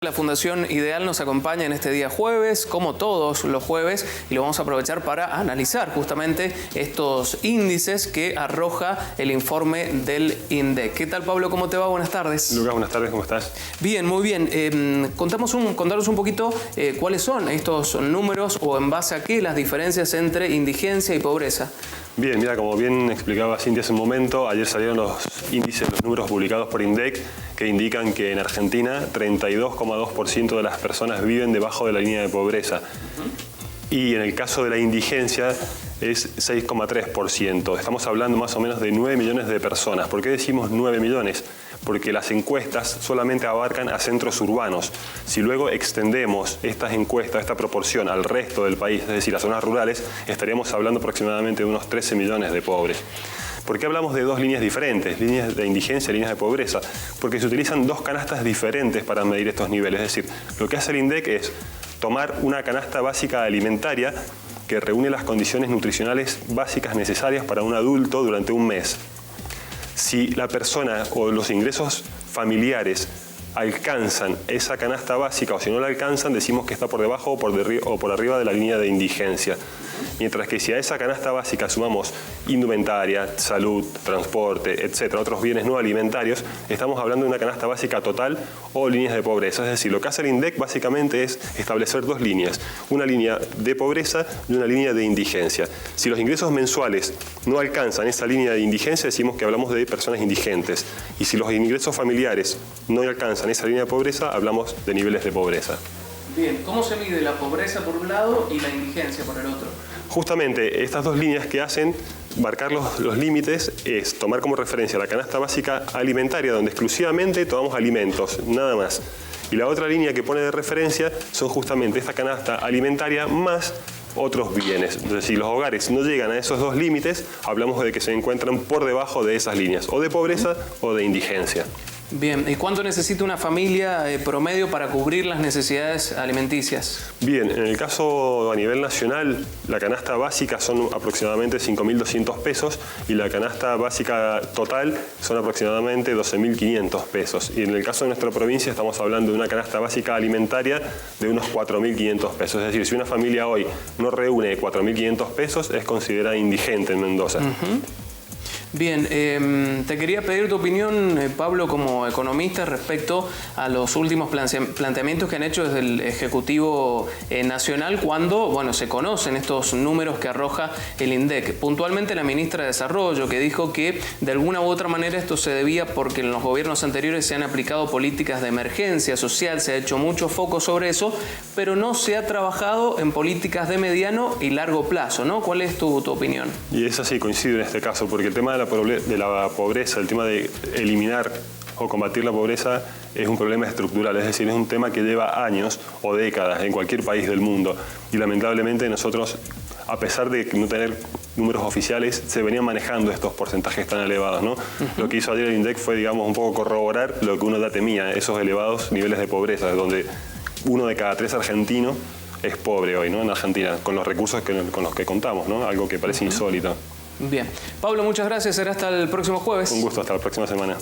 La Fundación Ideal nos acompaña en este día jueves, como todos los jueves, y lo vamos a aprovechar para analizar justamente estos índices que arroja el informe del INDEC. ¿Qué tal, Pablo? ¿Cómo te va? Buenas tardes. Lucas, buenas tardes, ¿cómo estás? Bien, muy bien. Contanos un poquito cuáles son estos números o en base a qué las diferencias entre indigencia y pobreza. Bien, mira, como bien explicaba Cintia hace un momento, ayer salieron los índices, los números publicados por INDEC, que indican que en Argentina 32,2% de las personas viven debajo de la línea de pobreza. Y en el caso de la indigencia es 6,3%. Estamos hablando más o menos de 9 millones de personas. ¿Por qué decimos 9 millones? Porque las encuestas solamente abarcan a centros urbanos. Si luego extendemos estas encuestas, esta proporción al resto del país, es decir, a zonas rurales, estaríamos hablando aproximadamente de unos 13 millones de pobres. ¿Por qué hablamos de dos líneas diferentes, líneas de indigencia y líneas de pobreza? Porque se utilizan dos canastas diferentes para medir estos niveles. Es decir, lo que hace el INDEC es tomar una canasta básica alimentaria que reúne las condiciones nutricionales básicas necesarias para un adulto durante un mes. Si la persona o los ingresos familiares alcanzan esa canasta básica o si no la alcanzan, decimos que está por debajo o por arriba de la línea de indigencia. Mientras que si a esa canasta básica sumamos indumentaria, salud, transporte, etcétera, otros bienes no alimentarios, estamos hablando de una canasta básica total o líneas de pobreza. Es decir, lo que hace el INDEC básicamente es establecer dos líneas, una línea de pobreza y una línea de indigencia. Si los ingresos mensuales no alcanzan esa línea de indigencia, decimos que hablamos de personas indigentes. Y si los ingresos familiares no alcanzan esa línea de pobreza, hablamos de niveles de pobreza. Bien, ¿cómo se mide la pobreza por un lado y la indigencia por el otro? Justamente estas dos líneas que hacen marcar los límites es tomar como referencia la canasta básica alimentaria, donde exclusivamente tomamos alimentos, nada más. Y la otra línea que pone de referencia son justamente esta canasta alimentaria más otros bienes. Entonces, si los hogares no llegan a esos dos límites, hablamos de que se encuentran por debajo de esas líneas, o de pobreza o de indigencia. Bien, ¿y cuánto necesita una familia promedio para cubrir las necesidades alimenticias? Bien, en el caso a nivel nacional, la canasta básica son aproximadamente 5.200 pesos y la canasta básica total son aproximadamente 12.500 pesos. Y en el caso de nuestra provincia estamos hablando de una canasta básica alimentaria de unos 4.500 pesos. Es decir, si una familia hoy no reúne 4.500 pesos, es considerada indigente en Mendoza. Bien, te quería pedir tu opinión, Pablo, como economista respecto a los últimos planteamientos que han hecho desde el Ejecutivo Nacional cuando, bueno, se conocen estos números que arroja el INDEC. Puntualmente la ministra de Desarrollo, que dijo que de alguna u otra manera esto se debía porque en los gobiernos anteriores se han aplicado políticas de emergencia social, se ha hecho mucho foco sobre eso, pero no se ha trabajado en políticas de mediano y largo plazo, ¿no? ¿Cuál es tu opinión? Y es así, coincido en este caso, porque el tema de la pobreza, el tema de eliminar o combatir la pobreza es un problema estructural, es decir, es un tema que lleva años o décadas en cualquier país del mundo y lamentablemente nosotros, a pesar de no tener números oficiales, se venían manejando estos porcentajes tan elevados, ¿no? Lo que hizo ayer el INDEC fue, digamos, un poco corroborar lo que uno ya temía, esos elevados niveles de pobreza, donde 1 de cada 3 argentinos es pobre hoy, ¿no? En Argentina, con los recursos con los que contamos, ¿no? Algo que parece insólito. Bien. Pablo, muchas gracias. Será hasta el próximo jueves. Un gusto, hasta la próxima semana.